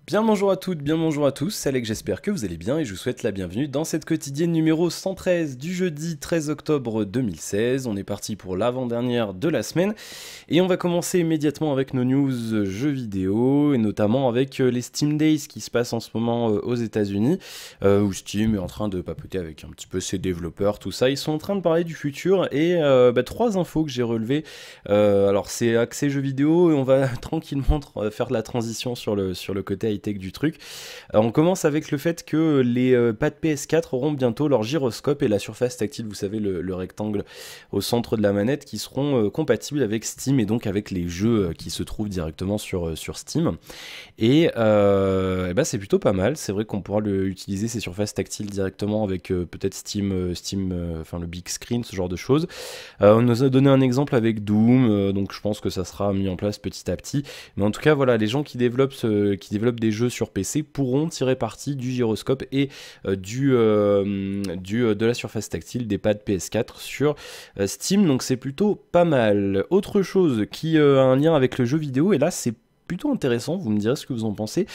Bien bonjour à toutes, bien bonjour à tous, c'est Alex, j'espère que vous allez bien et je vous souhaite la bienvenue dans cette quotidienne numéro 113 du jeudi 13 octobre 2016. On est parti pour l'avant-dernière de la semaine et on va commencer immédiatement avec nos news jeux vidéo et notamment avec les Steam Days qui se passent en ce moment aux États-Unis où Steam est en train de papoter avec un petit peu ses développeurs, tout ça. Ils sont en train de parler du futur et trois infos que j'ai relevées. Alors c'est axé jeux vidéo et on va tranquillement faire de la transition sur le côté high-tech du truc. On commence avec le fait que les pads PS4 auront bientôt leur gyroscope et la surface tactile, vous savez, le rectangle au centre de la manette, qui seront compatibles avec Steam et donc avec les jeux qui se trouvent directement sur Steam. Et c'est plutôt pas mal. C'est vrai qu'on pourra utiliser ces surfaces tactiles directement avec peut-être Steam, enfin le big screen, ce genre de choses. On nous a donné un exemple avec Doom, donc je pense que ça sera mis en place petit à petit. Mais en tout cas, voilà, les gens qui développent des jeux sur PC pourront tirer parti du gyroscope et de la surface tactile des pads PS4 sur Steam, donc c'est plutôt pas mal. Autre chose qui a un lien avec le jeu vidéo, et là c'est plutôt intéressant, vous me direz ce que vous en pensez,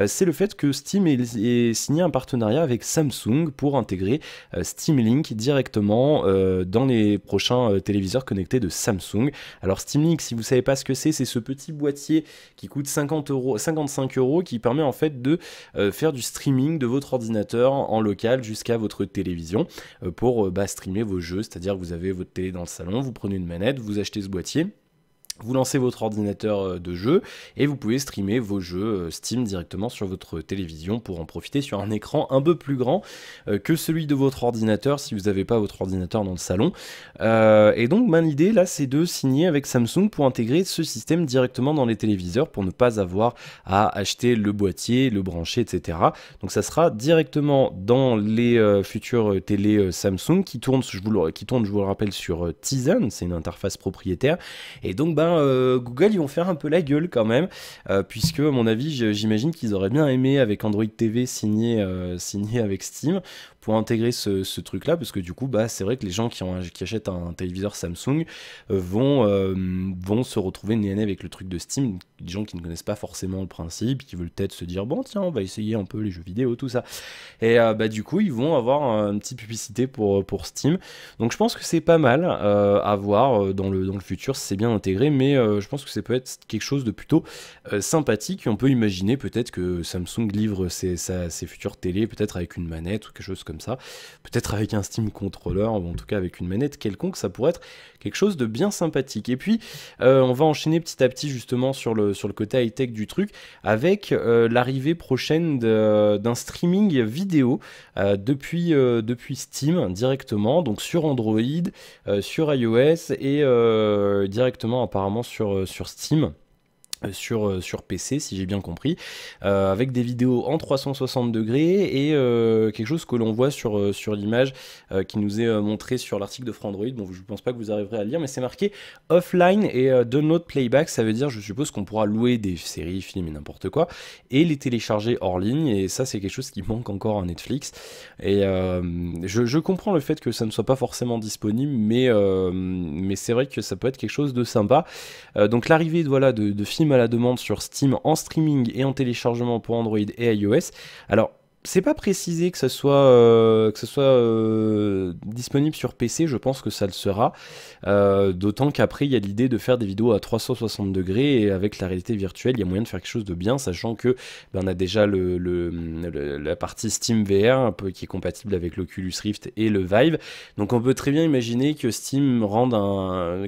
c'est le fait que Steam ait signé un partenariat avec Samsung pour intégrer Steam Link directement dans les prochains téléviseurs connectés de Samsung. Alors Steam Link, si vous savez pas ce que c'est ce petit boîtier qui coûte 55 euros, qui permet en fait de faire du streaming de votre ordinateur en local jusqu'à votre télévision pour streamer vos jeux, c'est-à-dire que vous avez votre télé dans le salon, vous prenez une manette, vous achetez ce boîtier, vous lancez votre ordinateur de jeu et vous pouvez streamer vos jeux Steam directement sur votre télévision pour en profiter sur un écran un peu plus grand que celui de votre ordinateur si vous n'avez pas votre ordinateur dans le salon. Et donc l'idée là, c'est de signer avec Samsung pour intégrer ce système directement dans les téléviseurs pour ne pas avoir à acheter le boîtier, le brancher, etc. Donc ça sera directement dans les futures télé Samsung qui tournent, je vous le rappelle, sur Tizen, c'est une interface propriétaire. Et donc Google, ils vont faire un peu la gueule quand même, puisque à mon avis, j'imagine qu'ils auraient bien aimé avec Android TV signé avec Steam pour intégrer ce truc-là, parce que du coup, c'est vrai que les gens qui achètent un téléviseur Samsung vont se retrouver nez à nez avec le truc de Steam, des gens qui ne connaissent pas forcément le principe, qui veulent peut-être se dire, bon tiens, on va essayer un peu les jeux vidéo, tout ça. Et du coup, ils vont avoir une petite publicité pour Steam. Donc je pense que c'est pas mal à voir dans le futur si c'est bien intégré, mais je pense que ça peut être quelque chose de plutôt sympathique. On peut imaginer peut-être que Samsung livre ses futures télé, peut-être avec une manette ou quelque chose comme ça, peut-être avec un Steam Controller, ou en tout cas avec une manette quelconque, ça pourrait être quelque chose de bien sympathique. Et puis on va enchaîner petit à petit justement sur le côté high-tech du truc, avec l'arrivée prochaine d'un streaming vidéo depuis Steam directement, donc sur Android, sur iOS et directement apparemment sur Steam. Sur PC, si j'ai bien compris, avec des vidéos en 360 degrés et quelque chose que l'on voit sur l'image qui nous est montré sur l'article de Frandroid. Bon, je ne pense pas que vous arriverez à lire, mais c'est marqué offline et download playback. Ça veut dire, je suppose, qu'on pourra louer des séries, films et n'importe quoi et les télécharger hors ligne. Et ça, c'est quelque chose qui manque encore à Netflix. Et je comprends le fait que ça ne soit pas forcément disponible, mais c'est vrai que ça peut être quelque chose de sympa. Donc l'arrivée de films à la demande sur Steam en streaming et en téléchargement pour Android et iOS. Alors, c'est pas précisé que ça soit disponible sur PC, je pense que ça le sera. D'autant qu'après, il y a l'idée de faire des vidéos à 360 degrés et avec la réalité virtuelle, il y a moyen de faire quelque chose de bien, sachant que on a déjà la partie Steam VR un peu, qui est compatible avec l'Oculus Rift et le Vive. Donc on peut très bien imaginer que Steam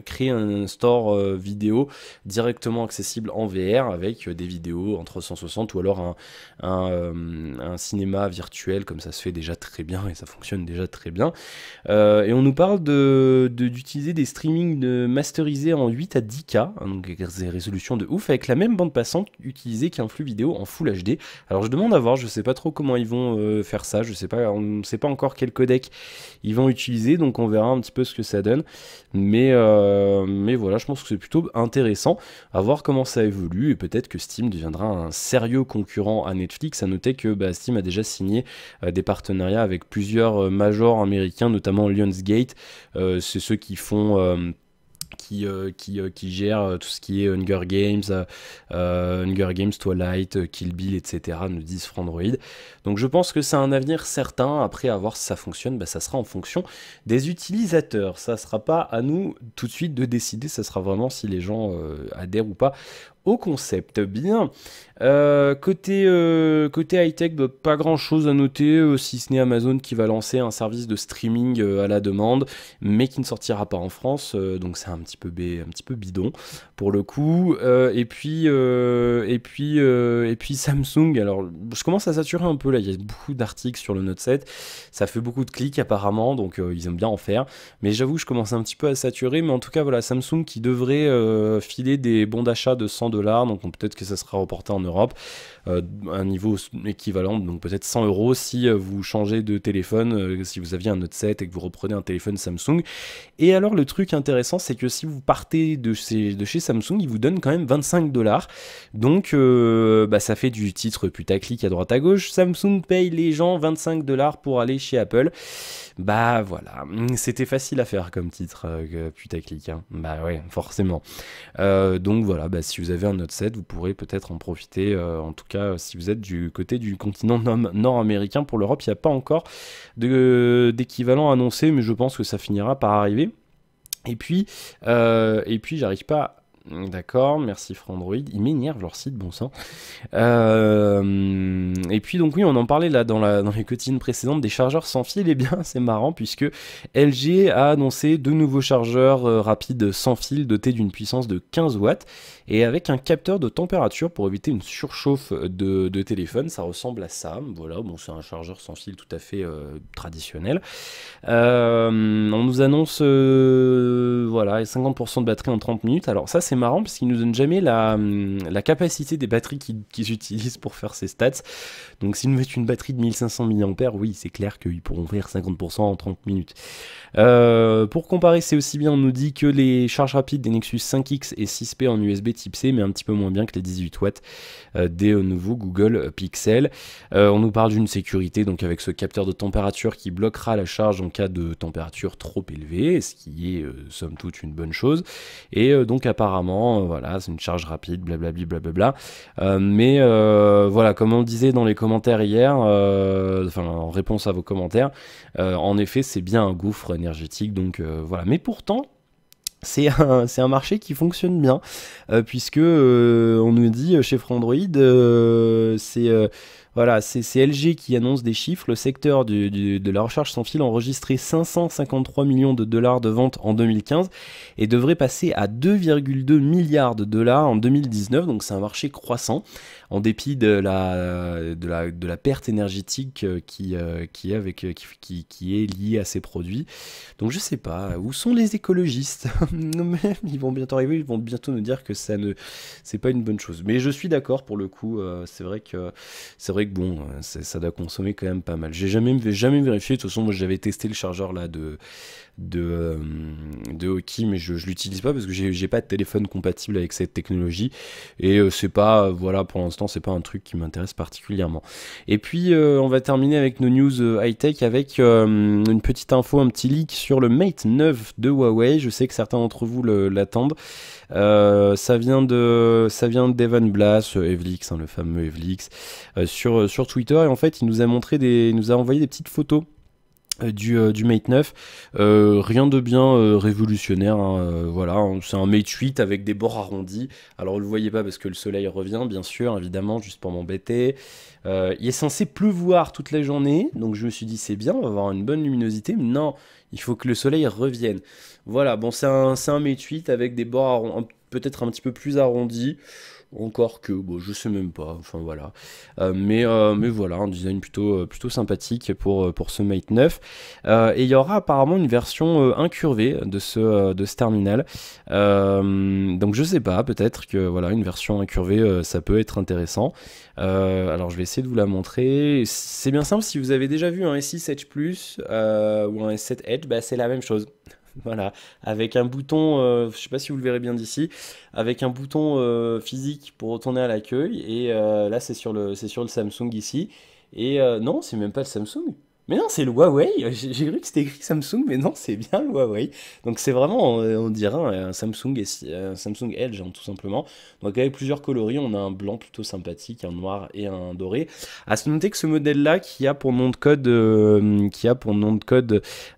crée un store vidéo directement accessible en VR avec des vidéos en 360 ou alors un cinéma virtuel, comme ça se fait déjà très bien et ça fonctionne déjà très bien. Et on nous parle d'utiliser des streamings masterisés en 8 à 10K, hein, donc avec des résolutions de ouf, avec la même bande passante utilisée qu'un flux vidéo en Full HD. Alors je demande à voir, je sais pas trop comment ils vont faire ça, je sais pas, on ne sait pas encore quel codec ils vont utiliser, donc on verra un petit peu ce que ça donne. Mais voilà, je pense que c'est plutôt intéressant à voir comment ça évolue et peut-être que Steam deviendra un sérieux concurrent à Netflix. À noter que Steam a déjà signé des partenariats avec plusieurs majors américains, notamment Lionsgate. C'est ceux qui font qui gère tout ce qui est Hunger Games, Twilight, Kill Bill, etc. nous disent Frandroid. Donc je pense que c'est un avenir certain. Après, à voir si ça fonctionne, bah, ça sera en fonction des utilisateurs. Ça sera pas à nous tout de suite de décider, ça sera vraiment si les gens adhèrent ou pas au concept. Bien. Côté high-tech, bah, pas grand-chose à noter, si ce n'est Amazon qui va lancer un service de streaming à la demande, mais qui ne sortira pas en France, donc c'est un petit peu bidon pour le coup. Et puis Samsung, alors je commence à saturer un peu là, il y a beaucoup d'articles sur le Note 7, ça fait beaucoup de clics apparemment, donc ils aiment bien en faire, mais j'avoue je commence un petit peu à saturer, mais en tout cas voilà, Samsung qui devrait filer des bons d'achat de 100$, donc peut-être que ça sera reporté en Europe, un niveau équivalent, donc peut-être 100€ si vous changez de téléphone, si vous aviez un Note 7 et que vous reprenez un téléphone Samsung. Et alors le truc intéressant, c'est que si vous partez de chez Samsung, ils vous donnent quand même 25$, donc bah, ça fait du titre putaclic à droite à gauche. Samsung paye les gens 25$ pour aller chez Apple. Bah voilà, c'était facile à faire comme titre putaclic, hein. Bah ouais, forcément. Donc voilà, bah, si vous avez un Note 7, vous pourrez peut-être en profiter, en tout cas si vous êtes du côté du continent nord-américain. Pour l'Europe, il n'y a pas encore d'équivalent annoncé, mais je pense que ça finira par arriver. Et puis j'arrive pas... D'accord, merci Frandroid. Ils m'énervent leur site, bon sang. Et puis donc oui, on en parlait là dans les quotidiennes précédentes des chargeurs sans fil. Et bien c'est marrant puisque LG a annoncé de nouveaux chargeurs rapides sans fil dotés d'une puissance de 15 watts et avec un capteur de température pour éviter une surchauffe de téléphone. Ça ressemble à ça. Voilà, bon c'est un chargeur sans fil tout à fait traditionnel. On nous annonce voilà 50% de batterie en 30 minutes. Alors ça c'est marrant parce qu'ils nous donnent jamais la capacité des batteries qu'ils utilisent pour faire ces stats. Donc s'ils nous mettent une batterie de 1500 mAh, oui c'est clair qu'ils pourront faire 50% en 30 minutes. Pour comparer, c'est aussi bien, on nous dit que les charges rapides des Nexus 5X et 6P en USB type C, mais un petit peu moins bien que les 18 watts des nouveaux Google Pixel. On nous parle d'une sécurité, donc avec ce capteur de température qui bloquera la charge en cas de température trop élevée, ce qui est somme toute une bonne chose. Et donc apparemment, voilà, c'est une charge rapide, blablabla, blablabla. Mais voilà, comme on le disait dans les commentaires hier, enfin en réponse à vos commentaires, en effet, c'est bien un gouffre énergétique, donc voilà. Mais pourtant, c'est un marché qui fonctionne bien, puisque on nous dit chez Frandroid, voilà, c'est LG qui annonce des chiffres. Le secteur de la recharge sans fil a enregistré 553 millions de dollars de ventes en 2015 et devrait passer à 2,2 milliards de dollars en 2019. Donc c'est un marché croissant en dépit de la perte énergétique qui est liée à ces produits. Donc je sais pas, où sont les écologistes? Ils vont bientôt arriver, ils vont bientôt nous dire que c'est pas une bonne chose. Mais je suis d'accord pour le coup, c'est vrai que bon, ça doit consommer quand même pas mal. J'ai jamais vérifié, de toute façon moi j'avais testé le chargeur là de Hockey, mais je l'utilise pas parce que j'ai pas de téléphone compatible avec cette technologie et c'est pas, voilà, pour l'instant c'est pas un truc qui m'intéresse particulièrement. Et puis on va terminer avec nos news high-tech avec une petite info, un petit leak sur le Mate 9 de Huawei. Je sais que certains d'entre vous l'attendent. Ça vient d'Evan Blass, Evlix, hein, le fameux Evlix, sur Twitter, et en fait il nous a envoyé des petites photos du Mate 9, rien de bien révolutionnaire, hein, voilà, hein, c'est un Mate 8 avec des bords arrondis. Alors vous le voyez pas parce que le soleil revient, bien sûr, évidemment, juste pour m'embêter. Il est censé pleuvoir toute la journée, donc je me suis dit c'est bien, on va avoir une bonne luminosité, mais non, il faut que le soleil revienne. Voilà, bon, c'est un Mate 8 avec des bords peut-être un petit peu plus arrondis. Encore que, bon, je sais même pas, enfin voilà. Mais voilà, un design plutôt sympathique pour ce Mate 9. Et il y aura apparemment une version incurvée de ce terminal. Donc je sais pas, peut-être que voilà, une version incurvée, ça peut être intéressant. Alors je vais essayer de vous la montrer. C'est bien simple, si vous avez déjà vu un S6 Edge Plus ou un S7 Edge, bah, c'est la même chose. Voilà, avec un bouton, je sais pas si vous le verrez bien d'ici, avec un bouton physique pour retourner à l'accueil, et là c'est sur le Samsung ici, et non, c'est même pas le Samsung, Mais non, c'est le Huawei. J'ai cru que c'était écrit Samsung, mais non, c'est bien le Huawei. Donc c'est vraiment, on dirait un Samsung, un Samsung Edge, hein, tout simplement. Donc avec plusieurs coloris, on a un blanc plutôt sympathique, un noir et un doré. À se noter que ce modèle-là, qui a pour nom de code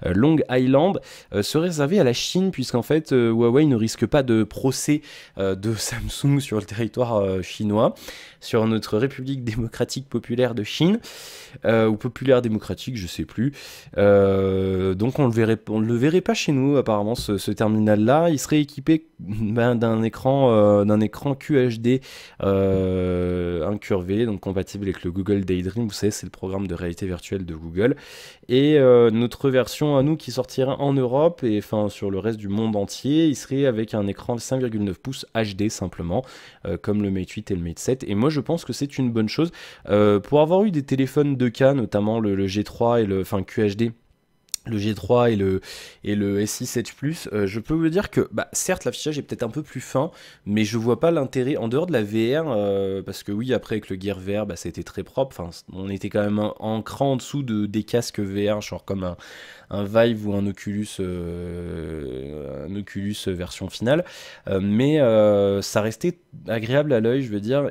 Long Island, serait réservé à la Chine, puisqu'en fait Huawei ne risque pas de procès de Samsung sur le territoire chinois, sur notre République démocratique populaire de Chine. Ou populaire démocratique, je sais plus. Donc on le verrait pas chez nous apparemment ce terminal-là. Il serait équipé d'un écran QHD incurvé, donc compatible avec le Google Daydream. Vous savez, c'est le programme de réalité virtuelle de Google. Et notre version à nous qui sortira en Europe et enfin sur le reste du monde entier, il serait avec un écran 5,9 pouces HD simplement, comme le Mate 8 et le Mate 7. Et moi je pense que c'est une bonne chose. Pour avoir eu des téléphones 2K, notamment le G3 et enfin QHD, le G3 et le S6 Edge Plus, je peux vous dire que, bah, certes, l'affichage est peut-être un peu plus fin, mais je vois pas l'intérêt, en dehors de la VR, parce que oui, après, avec le Gear VR, bah, c'était très propre, enfin, on était quand même un cran en dessous des casques VR, genre comme un Vive ou un Oculus version finale, mais ça restait agréable à l'œil, je veux dire,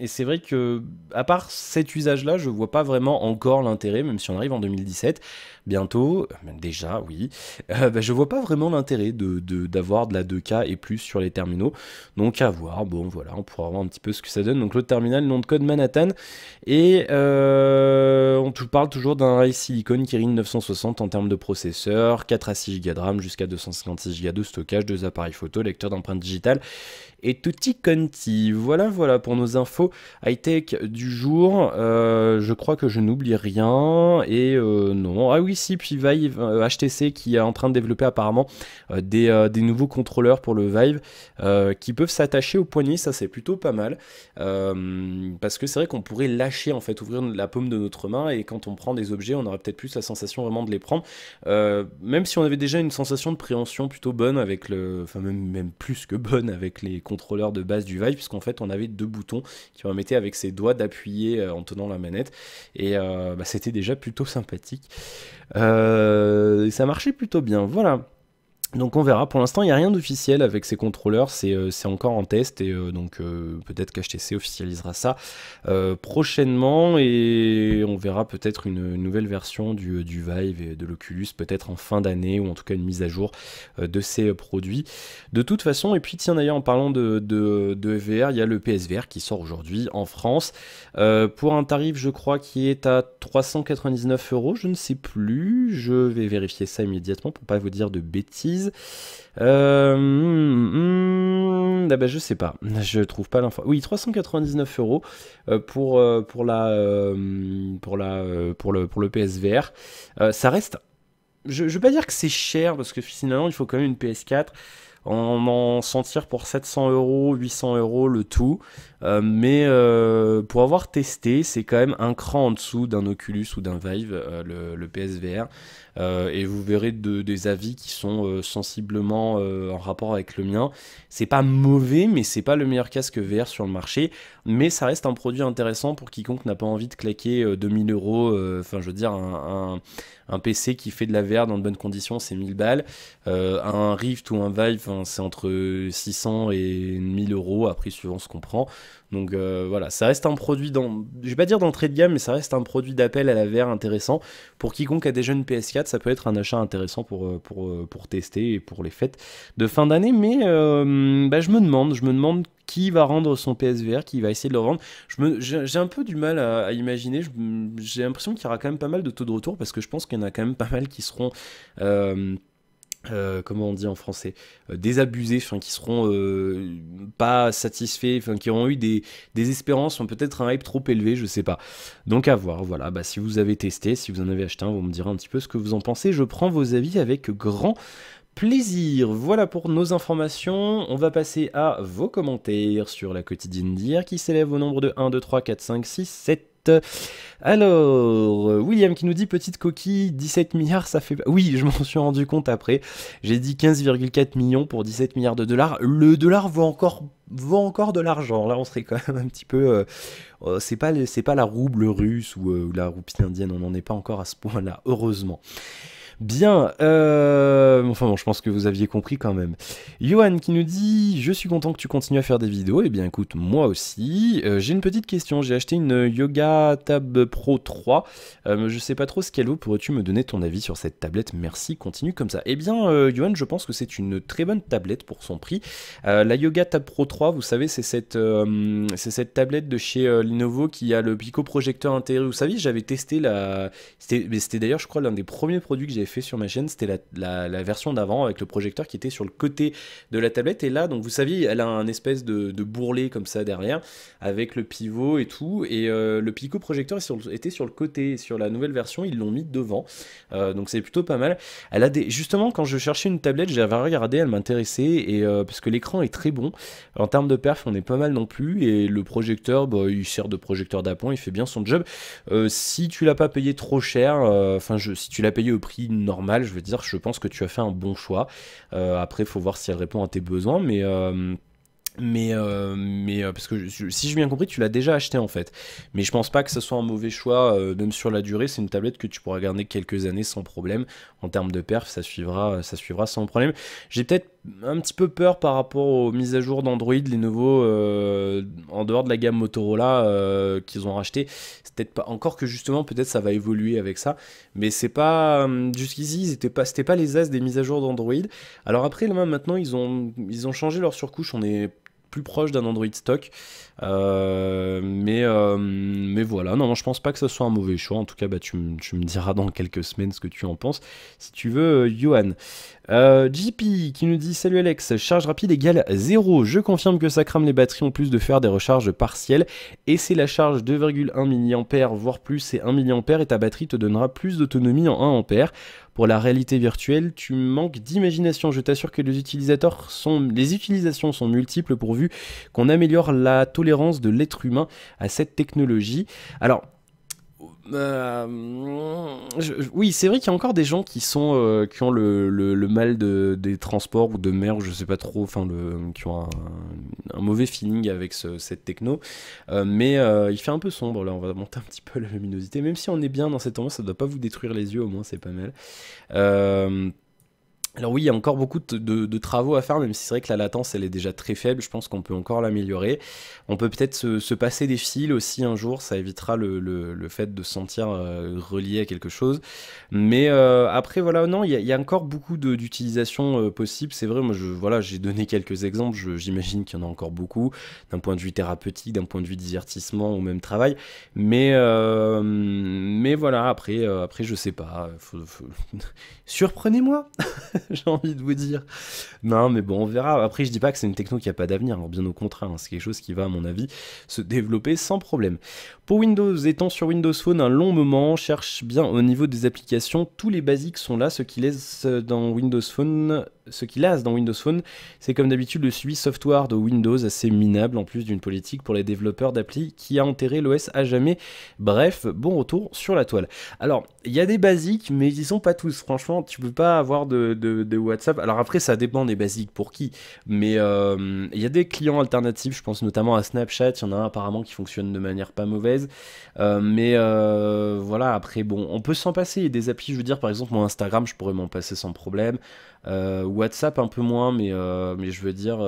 et c'est vrai que, à part cet usage-là, je vois pas vraiment encore l'intérêt, même si on arrive en 2017, bientôt, même déjà, oui, bah, je vois pas vraiment l'intérêt d'avoir de la 2K et plus sur les terminaux. Donc à voir, bon voilà, on pourra voir un petit peu ce que ça donne. Donc l'autre terminal, nom de code Manhattan, et on parle toujours d'un Ice Silicon Kirin 960 en termes de processeur, 4 à 6 Go de RAM jusqu'à 256 Go de stockage, 2 appareils photo, lecteur d'empreintes digitales, et tutti quanti. Voilà, voilà pour nos infos high-tech du jour. Je crois que je n'oublie rien. Et non. Ah oui, si, puis Vive, HTC qui est en train de développer apparemment des nouveaux contrôleurs pour le Vive qui peuvent s'attacher au poignet. Ça, c'est plutôt pas mal. Parce que c'est vrai qu'on pourrait lâcher, en fait, ouvrir la paume de notre main. Et quand on prend des objets, on aurait peut-être plus la sensation vraiment de les prendre. Même si on avait déjà une sensation de préhension plutôt bonne avec enfin même plus que bonne avec les contrôleur de base du Vive, puisqu'en fait on avait deux boutons qui permettaient avec ses doigts d'appuyer en tenant la manette, et bah, c'était déjà plutôt sympathique, et ça marchait plutôt bien, voilà. Donc on verra, pour l'instant il n'y a rien d'officiel avec ces contrôleurs, c'est encore en test, et donc peut-être qu'HTC officialisera ça prochainement, et on verra peut-être une nouvelle version du Vive et de l'Oculus, peut-être en fin d'année, ou en tout cas une mise à jour de ces produits. De toute façon, et puis tiens d'ailleurs en parlant de VR, il y a le PSVR qui sort aujourd'hui en France, pour un tarif je crois qui est à 399 €, je ne sais plus, je vais vérifier ça immédiatement pour pas vous dire de bêtises. Ah bah, je sais pas, je trouve pas l'info. Oui, 399 € pour le PSVR. Ça reste, je vais pas dire que c'est cher parce que finalement il faut quand même une PS4. En sentir pour 700 €, 800 € le tout. Mais pour avoir testé, c'est quand même un cran en dessous d'un Oculus ou d'un Vive, le PSVR. Et vous verrez des avis qui sont sensiblement en rapport avec le mien. C'est pas mauvais, mais c'est pas le meilleur casque VR sur le marché. Mais ça reste un produit intéressant pour quiconque n'a pas envie de claquer 2000 €. Enfin, je veux dire, un PC qui fait de la VR dans de bonnes conditions, c'est 1000 balles. Un Rift ou un Vive, c'est entre 600 et 1000 €, après suivant ce qu'on prend. Donc voilà, ça reste un produit, je vais pas dire d'entrée de gamme, mais ça reste un produit d'appel à la VR intéressant. Pour quiconque a déjà une PS4, ça peut être un achat intéressant pour tester et pour les fêtes de fin d'année. Mais bah, je me demande qui va rendre son PSVR, qui va essayer de le rendre. J'ai un peu du mal à imaginer, j'ai l'impression qu'il y aura quand même pas mal de taux de retour, parce que je pense qu'il y en a quand même pas mal qui seront... comment on dit en français, désabusés, enfin qui seront pas satisfaits, enfin qui auront eu des espérances, peut-être un hype trop élevé, je sais pas. Donc à voir, voilà, bah, si vous avez testé, si vous en avez acheté un, vous me direz un petit peu ce que vous en pensez, je prends vos avis avec grand plaisir. Voilà pour nos informations, on va passer à vos commentaires sur la quotidienne d'hier qui s'élève au nombre de 1, 2, 3, 4, 5, 6, 7 Alors, William qui nous dit petite coquille, 17 milliards, ça fait... Oui, je m'en suis rendu compte après. J'ai dit 15,4 millions pour 17 milliards de dollars. Le dollar vaut encore de l'argent. Là, on serait quand même un petit peu... c'est pas la rouble russe ou la roupie indienne. On n'en est pas encore à ce point-là, heureusement. Bien, enfin bon, je pense que vous aviez compris quand même. Johan qui nous dit « Je suis content que tu continues à faire des vidéos. » Eh bien écoute, moi aussi. J'ai une petite question, j'ai acheté une Yoga Tab Pro 3. Je sais pas trop ce qu'elle vaut, pourrais-tu me donner ton avis sur cette tablette? Merci, continue comme ça. Eh bien, Johan, je pense que c'est une très bonne tablette pour son prix. La Yoga Tab Pro 3, vous savez, c'est cette tablette de chez Lenovo qui a le pico-projecteur intégré. Vous savez, j'avais testé C'était d'ailleurs, je crois, l'un des premiers produits que j'avais fait sur ma chaîne, c'était la version d'avant avec le projecteur qui était sur le côté de la tablette, et là, donc vous saviez, elle a un espèce de bourrelet comme ça derrière, avec le pivot et tout, et le pico projecteur était sur le côté. Sur la nouvelle version, ils l'ont mis devant, donc c'est plutôt pas mal. Elle a justement, quand je cherchais une tablette, j'avais regardé, elle m'intéressait, et parce que l'écran est très bon, en termes de perf, on est pas mal non plus, et le projecteur, bah, il sert de projecteur d'appoint, il fait bien son job. Si tu l'as pas payé trop cher, si tu l'as payé au prix normal, je veux dire, je pense que tu as fait un bon choix. Après, il faut voir si elle répond à tes besoins, parce que si j'ai bien compris, tu l'as déjà acheté en fait. Mais je pense pas que ce soit un mauvais choix, même sur la durée. C'est une tablette que tu pourras garder quelques années sans problème. En termes de perf, ça suivra sans problème. J'ai peut-être un petit peu peur par rapport aux mises à jour d'Android, les nouveaux, en dehors de la gamme Motorola qu'ils ont racheté. C'est peut-être pas encore que justement, peut-être ça va évoluer avec ça. Mais c'est pas jusqu'ici, c'était pas les as des mises à jour d'Android. Alors après, là maintenant, ils ont changé leur surcouche. On est plus proche d'un Android stock, mais voilà, non, je pense pas que ce soit un mauvais choix. En tout cas, bah, tu me diras dans quelques semaines ce que tu en penses, si tu veux, Johan. JP qui nous dit « Salut Alex, charge rapide égale 0. Je confirme que ça crame les batteries en plus de faire des recharges partielles, et c'est la charge 2,1 mAh, voire plus, et 1 mAh, et ta batterie te donnera plus d'autonomie en 1 A. Pour la réalité virtuelle, tu manques d'imagination. Je t'assure que les utilisations sont multiples pourvu qu'on améliore la tolérance de l'être humain à cette technologie. » Alors, oui, c'est vrai qu'il y a encore des gens qui ont le mal des transports ou de mer, ou je sais pas trop, enfin qui ont un mauvais feeling avec cette techno, mais il fait un peu sombre là. On va monter un petit peu la luminosité, même si on est bien dans cette ambiance, ça doit pas vous détruire les yeux, au moins c'est pas mal. Alors oui, il y a encore beaucoup de travaux à faire, même si c'est vrai que la latence elle est déjà très faible. Je pense qu'on peut encore l'améliorer. On peut peut-être se passer des fils aussi un jour, ça évitera le fait de se sentir relié à quelque chose. Mais après voilà, non, il y a encore beaucoup d'utilisations possibles. C'est vrai, moi voilà, j'ai donné quelques exemples, j'imagine qu'il y en a encore beaucoup, d'un point de vue thérapeutique, d'un point de vue divertissement ou même travail. Mais voilà, après je sais pas, surprenez-moi. J'ai envie de vous dire. Non, mais bon, on verra. Après, je dis pas que c'est une techno qui a pas d'avenir, alors bien au contraire, hein, c'est quelque chose qui va, à mon avis, se développer sans problème. Pour Windows, étant sur Windows Phone un long moment, cherche bien au niveau des applications, tous les basiques sont là, ce qui laisse dans Windows Phone, c'est comme d'habitude le suivi software de Windows assez minable, en plus d'une politique pour les développeurs d'appli qui a enterré l'OS à jamais. Bref, bon retour sur la toile. Alors, il y a des basiques, mais ils sont pas tous. Franchement, tu peux pas avoir de WhatsApp. Alors après, ça dépend des basiques pour qui, mais il y a des clients alternatifs, je pense notamment à Snapchat, il y en a un apparemment qui fonctionne de manière pas mauvaise, mais voilà, après bon, on peut s'en passer. Il y a des applis, je veux dire, par exemple mon Instagram, je pourrais m'en passer sans problème, WhatsApp un peu moins, mais je veux dire,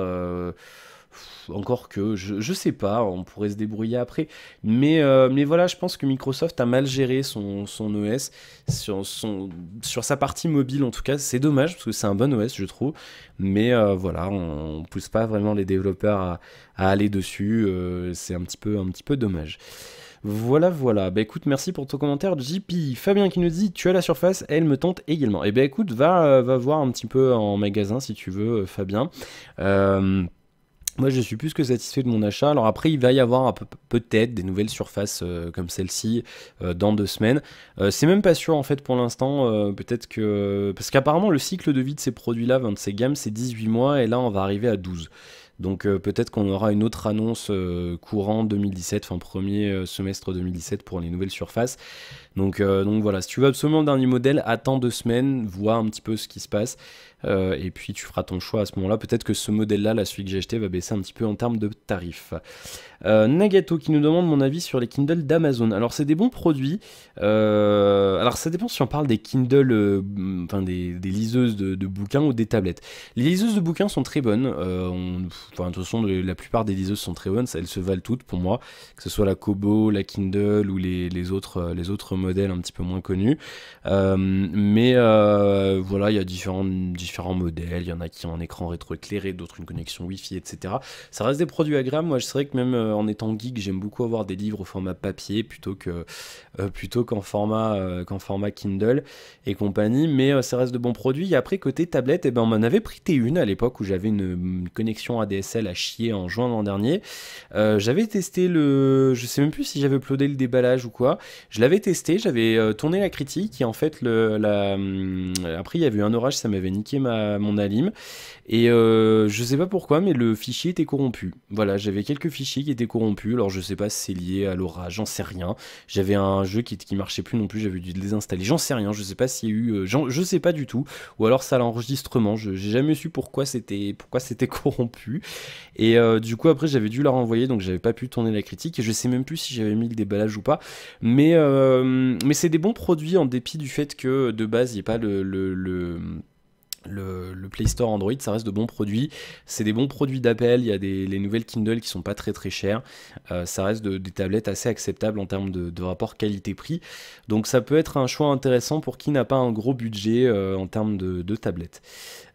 encore que, je sais pas, on pourrait se débrouiller après, mais voilà, je pense que Microsoft a mal géré son OS, sur sa partie mobile en tout cas. C'est dommage, parce que c'est un bon OS, je trouve, mais voilà, on pousse pas vraiment les développeurs à aller dessus, c'est un petit peu dommage. Voilà, bah écoute, merci pour ton commentaire, JP. Fabien qui nous dit, tu as la Surface, elle me tente également. Et ben écoute, va voir un petit peu en magasin si tu veux, Fabien. Moi, je suis plus que satisfait de mon achat. Alors après, il va y avoir peut-être des nouvelles surfaces comme celle-ci dans 2 semaines. C'est même pas sûr en fait pour l'instant. Peut-être que... Parce qu'apparemment, le cycle de vie de ces produits-là, de ces gammes, c'est 18 mois, et là, on va arriver à 12. Donc peut-être qu'on aura une autre annonce courant 2017, enfin premier semestre 2017 pour les nouvelles surfaces. Donc voilà, si tu veux absolument le dernier modèle, attends 2 semaines, vois un petit peu ce qui se passe, et puis tu feras ton choix à ce moment-là. Peut-être que ce modèle-là, là, celui que j'ai acheté, va baisser un petit peu en termes de tarifs. Nagato qui nous demande mon avis sur les Kindle d'Amazon. Alors c'est des bons produits. Alors ça dépend si on parle des Kindle, enfin des liseuses de bouquins ou des tablettes. Les liseuses de bouquins sont très bonnes. Enfin de toute façon la plupart des liseuses sont très bonnes. Elles se valent toutes pour moi, que ce soit la Kobo, la Kindle ou les autres modèles un petit peu moins connus. Mais voilà, il y a différents modèles. Il y en a qui ont un écran rétroéclairé, d'autres une connexion Wi-Fi, etc. Ça reste des produits agréables. Moi, je sais que même en étant geek, j'aime beaucoup avoir des livres au format papier plutôt qu'en format Kindle et compagnie. Mais ça reste de bons produits. Et après, côté tablette, eh ben, on m'en avait prêté une à l'époque où j'avais une connexion ADSL à chier en juin l'an dernier. J'avais testé je sais même plus si j'avais uploadé le déballage ou quoi. Je l'avais testé, j'avais tourné la critique et en fait, après il y avait eu un orage, ça m'avait niqué mon alim. Et je sais pas pourquoi, mais le fichier était corrompu. Voilà, j'avais quelques fichiers qui étaient corrompus. Alors je sais pas si c'est lié à l'orage, j'en sais rien. J'avais un jeu qui marchait plus non plus, j'avais dû le désinstaller. J'en sais rien, je sais pas s'il y a eu, je sais pas du tout. Ou alors ça l'enregistrement. J'ai jamais su pourquoi c'était corrompu. Et du coup après j'avais dû la renvoyer, donc j'avais pas pu tourner la critique. Et je sais même plus si j'avais mis le déballage ou pas. Mais c'est des bons produits en dépit du fait que de base il n'y ait pas le Play Store Android, ça reste de bons produits. C'est des bons produits d'Apple. Il y a les nouvelles Kindle qui sont pas très très chères. Ça reste des tablettes assez acceptables en termes de rapport qualité-prix. Donc ça peut être un choix intéressant pour qui n'a pas un gros budget en termes de tablettes.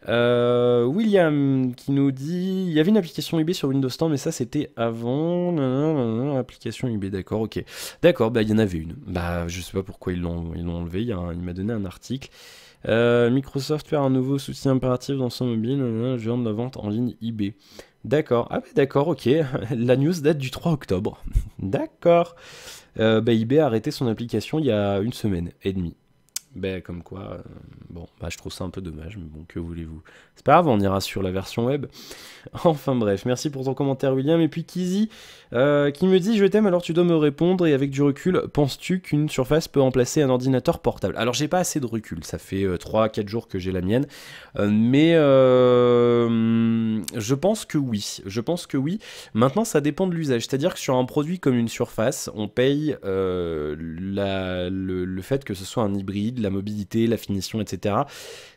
William qui nous dit il y avait une application eBay sur Windows 10 mais ça c'était avant. Application eBay, d'accord, ok. D'accord, bah il y en avait une. Bah je sais pas pourquoi ils l'ont enlevé. Il m'a donné un article. Microsoft fait un nouveau soutien impératif dans son mobile, géant de la vente en ligne eBay. D'accord, ah bah d'accord, ok. La news date du 3 octobre. D'accord. Bah eBay a arrêté son application il y a 1 semaine et demie. Ben comme quoi, bon, bah je trouve ça un peu dommage, mais bon, que voulez-vous. C'est pas grave, on ira sur la version web. Enfin bref, merci pour ton commentaire William. Et puis Kizzy, qui me dit « Je t'aime, alors tu dois me répondre, et avec du recul, penses-tu qu'une Surface peut remplacer un ordinateur portable ?» Alors j'ai pas assez de recul, ça fait 3-4 jours que j'ai la mienne, mais je pense que oui. Je pense que oui. Maintenant, ça dépend de l'usage. C'est-à-dire que sur un produit comme une Surface, on paye le fait que ce soit un hybride, la mobilité, la finition, etc.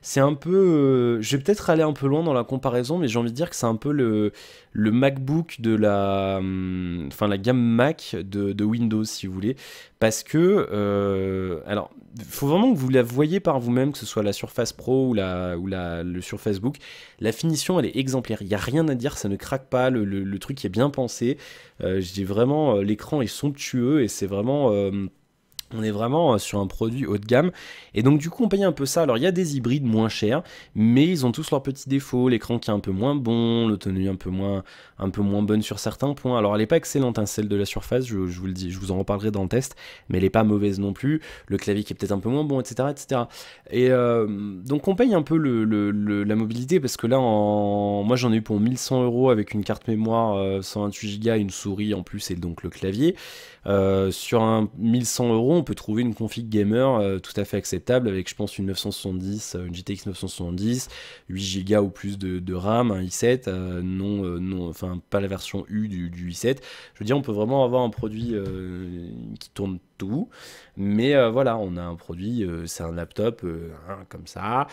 C'est un peu... je vais peut-être aller un peu loin dans la comparaison, mais j'ai envie de dire que c'est un peu le MacBook de la gamme Mac de Windows, si vous voulez. Parce que... alors, il faut vraiment que vous la voyez par vous-même, que ce soit la Surface Pro ou le Surface Book. La finition, elle est exemplaire. Il n'y a rien à dire, ça ne craque pas. Le truc est bien pensé. Je dis vraiment, l'écran est somptueux et c'est vraiment... on est vraiment sur un produit haut de gamme. Et donc du coup on paye un peu ça. Alors il y a des hybrides moins chers, mais ils ont tous leurs petits défauts. L'écran qui est un peu moins bon, l'autonomie un peu moins bonne sur certains points. Alors elle n'est pas excellente, hein, celle de la Surface, je vous le dis, je vous en reparlerai dans le test, mais elle n'est pas mauvaise non plus. Le clavier qui est peut-être un peu moins bon, etc. etc. Et donc on paye un peu la mobilité, parce que là, moi j'en ai eu pour 1100 € avec une carte mémoire 128 Go, une souris en plus et donc le clavier. Sur un 1100 €, on peut trouver une config gamer tout à fait acceptable avec, je pense, une 970, une GTX 970, 8 Go ou plus de RAM, un i7, enfin pas la version U du i7. Je veux dire, on peut vraiment avoir un produit qui tourne tout, mais voilà, on a un produit, c'est un laptop comme ça,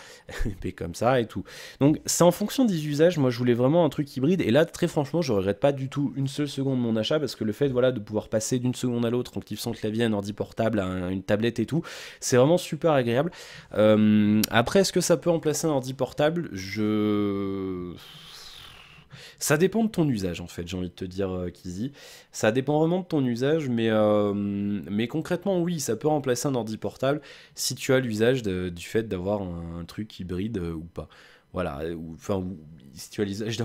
et comme ça et tout. Donc c'est en fonction des usages. Moi je voulais vraiment un truc hybride, et là très franchement je regrette pas du tout une seule seconde mon achat, parce que le fait, voilà, de pouvoir passer d'une seconde à l'autre en clipsant le clavier, un ordi portable, une tablette et tout, c'est vraiment super agréable. Après, est-ce que ça peut remplacer un ordi portable? Ça dépend de ton usage, en fait, j'ai envie de te dire, Kizzy. Ça dépend vraiment de ton usage, mais concrètement, oui, ça peut remplacer un ordi portable si tu as l'usage du fait d'avoir un truc hybride ou pas. Voilà, si tu as l'usage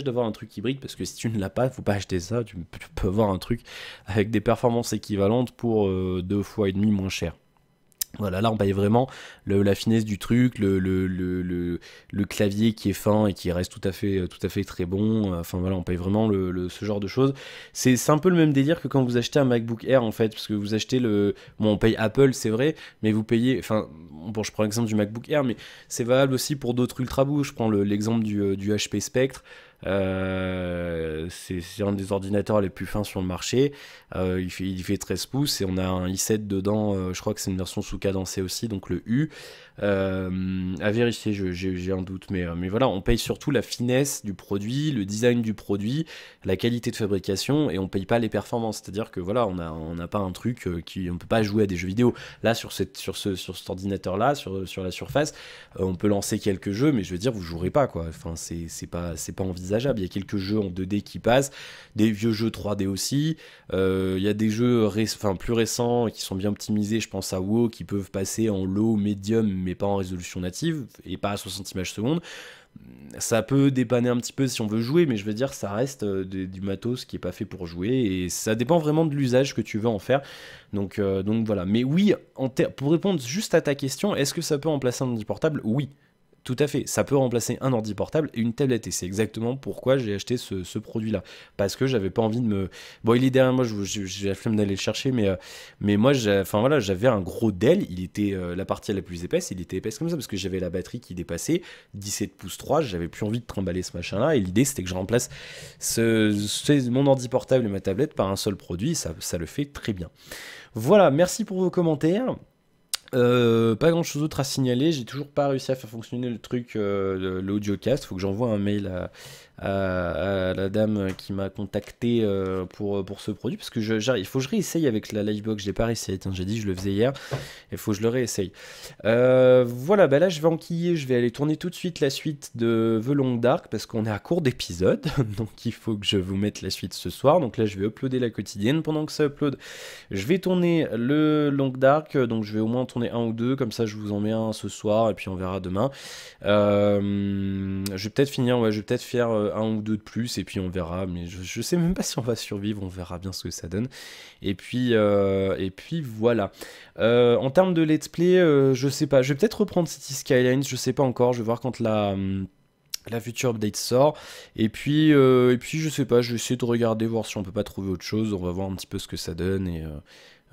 d'avoir un truc hybride, parce que si tu ne l'as pas, faut pas acheter ça, tu peux avoir un truc avec des performances équivalentes pour 2,5 fois moins cher. Voilà, là on paye vraiment la finesse du truc, le clavier qui est fin et qui reste tout à fait très bon. Enfin voilà, on paye vraiment ce genre de choses. C'est un peu le même délire que quand vous achetez un MacBook Air en fait, parce que vous achetez le... Bon, on paye Apple, c'est vrai, mais vous payez... Enfin, bon, je prends l'exemple du MacBook Air, mais c'est valable aussi pour d'autres ultrabooks. Je prends l'exemple du HP Spectre. C'est un des ordinateurs les plus fins sur le marché. Il fait 13 pouces et on a un i7 dedans. Je crois que c'est une version sous cadencée aussi, donc le U. À vérifier, j'ai un doute, mais voilà, on paye surtout la finesse du produit, le design du produit, la qualité de fabrication, et on paye pas les performances. C'est-à-dire que voilà, on n'a pas un truc on peut pas jouer à des jeux vidéo. Là, sur cet ordinateur-là, sur la Surface, on peut lancer quelques jeux, mais je veux dire, vous jouerez pas, quoi. Enfin, c'est pas envisageable. Il y a quelques jeux en 2D qui passent, des vieux jeux 3D aussi. Il y a des jeux plus récents qui sont bien optimisés. Je pense à WoW qui peuvent passer en low, medium, mais pas en résolution native et pas à 60 images secondes. Ça peut dépanner un petit peu si on veut jouer, mais je veux dire, ça reste du matos qui est pas fait pour jouer et ça dépend vraiment de l'usage que tu veux en faire. Donc voilà. Mais oui, pour répondre juste à ta question, est-ce que ça peut remplacer un ordi portable? Oui. Tout à fait, ça peut remplacer un ordi portable et une tablette, et c'est exactement pourquoi j'ai acheté ce produit-là. Parce que j'avais pas envie de me... Bon, il est derrière moi, j'ai la flemme d'aller le chercher, mais moi, enfin, voilà, j'avais un gros Dell, il était la partie la plus épaisse, il était épaisse comme ça, parce que j'avais la batterie qui dépassait, 17 pouces 3, j'avais plus envie de trimballer ce machin-là, et l'idée c'était que je remplace mon ordi portable et ma tablette par un seul produit, ça le fait très bien. Voilà, merci pour vos commentaires. Pas grand chose d'autre à signaler, j'ai toujours pas réussi à faire fonctionner le truc, l'audiocast. Faut que j'envoie un mail à la dame qui m'a contacté pour ce produit, parce que il faut que je réessaye avec la Livebox. J'ai pas réessayé, j'ai dit je le faisais hier, il faut que je le réessaye. Voilà, bah là je vais enquiller, je vais aller tourner tout de suite la suite de The Long Dark, parce qu'on est à court d'épisodes, donc il faut que je vous mette la suite ce soir. Donc là je vais uploader la quotidienne, pendant que ça upload, je vais tourner le Long Dark, donc je vais au moins tourner un ou deux, comme ça je vous en mets un ce soir et puis on verra demain. Je vais peut-être finir, ouais, je vais peut-être faire un ou deux de plus et puis on verra, mais je sais même pas si on va survivre, on verra bien ce que ça donne. Et puis voilà. En termes de let's play, je sais pas, je vais peut-être reprendre City Skylines, je sais pas encore, je vais voir quand la future update sort, et puis je sais pas, je vais essayer de regarder, voir si on peut pas trouver autre chose, on va voir un petit peu ce que ça donne, et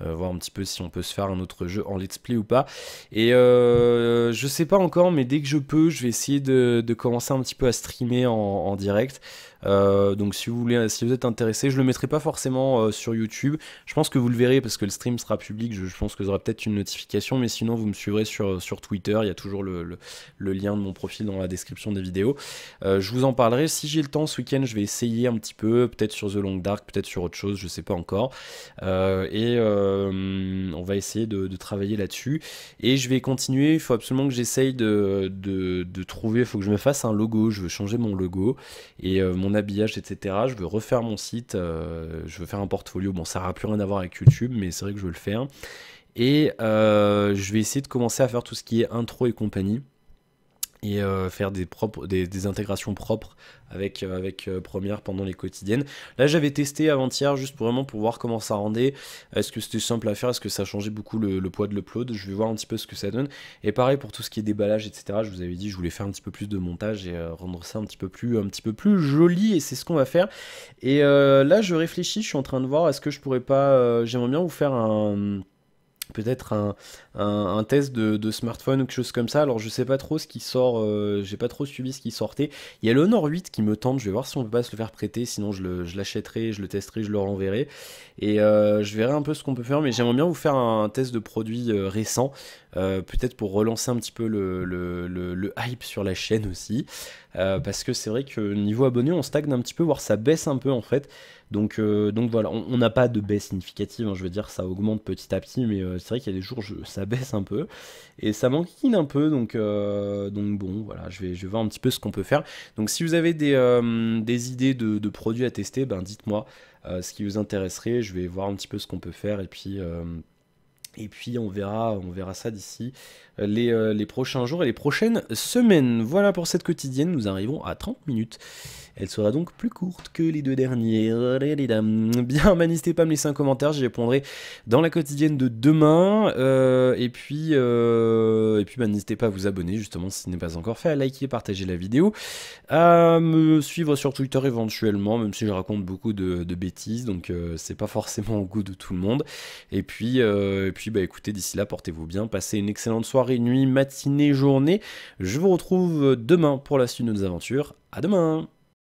voir un petit peu si on peut se faire un autre jeu en let's play ou pas. Et je sais pas encore, mais dès que je peux, je vais essayer de commencer un petit peu à streamer en direct. Donc si vous êtes intéressé, je le mettrai pas forcément sur YouTube. Je pense que vous le verrez parce que le stream sera public. Je pense que vous aurez peut-être une notification, mais sinon vous me suivrez sur Twitter. Il y a toujours le lien de mon profil dans la description des vidéos. Je vous en parlerai si j'ai le temps ce week-end. Je vais essayer un petit peu, peut-être sur The Long Dark, peut-être sur autre chose, je sais pas encore. On va essayer de travailler là-dessus. Et je vais continuer. Il faut absolument que j'essaye de trouver. Il faut que je me fasse un logo. Je veux changer mon logo et mon habillage, etc. Je veux refaire mon site, je veux faire un portfolio. Bon, ça n'aura plus rien à voir avec YouTube, mais c'est vrai que je veux le faire. Et je vais essayer de commencer à faire tout ce qui est intro et compagnie. Et faire des intégrations propres avec Premiere pendant les quotidiennes. Là j'avais testé avant-hier juste vraiment pour voir comment ça rendait, est-ce que c'était simple à faire, est-ce que ça changeait beaucoup le poids de l'upload, je vais voir un petit peu ce que ça donne. Et pareil pour tout ce qui est déballage, etc. Je vous avais dit je voulais faire un petit peu plus de montage et rendre ça un petit peu plus joli, et c'est ce qu'on va faire. Et là je réfléchis, je suis en train de voir, est-ce que je pourrais pas, j'aimerais bien vous faire peut-être un test de smartphone ou quelque chose comme ça. Alors je sais pas trop ce qui sort, j'ai pas trop suivi ce qui sortait. Il y a le Honor 8 qui me tente, je vais voir si on peut pas se le faire prêter, sinon je l'achèterai, je le testerai, je le renverrai. Et je verrai un peu ce qu'on peut faire, mais j'aimerais bien vous faire un test de produit récent, peut-être pour relancer un petit peu le hype sur la chaîne aussi. Parce que c'est vrai que niveau abonnés on stagne un petit peu, voire ça baisse un peu en fait. Donc voilà, on n'a pas de baisse significative, hein, je veux dire ça augmente petit à petit, mais c'est vrai qu'il y a des jours ça baisse un peu et ça m'enquiquine un peu, donc bon voilà, je vais voir un petit peu ce qu'on peut faire. Donc si vous avez des idées de produits à tester, ben dites-moi ce qui vous intéresserait, je vais voir un petit peu ce qu'on peut faire, et puis Et puis on verra ça d'ici les prochains jours et les prochaines semaines. Voilà pour cette quotidienne, nous arrivons à 30 minutes. Elle sera donc plus courte que les deux dernières. Bien, bah, n'hésitez pas à me laisser un commentaire, j'y répondrai dans la quotidienne de demain. Et puis bah, n'hésitez pas à vous abonner justement si ce n'est pas encore fait, à liker, partager la vidéo, à me suivre sur Twitter éventuellement, même si je raconte beaucoup de bêtises, donc c'est pas forcément au goût de tout le monde. Et puis bah, écoutez, d'ici là, portez-vous bien, passez une excellente soirée, nuit, matinée, journée. Je vous retrouve demain pour la suite de nos aventures. À demain!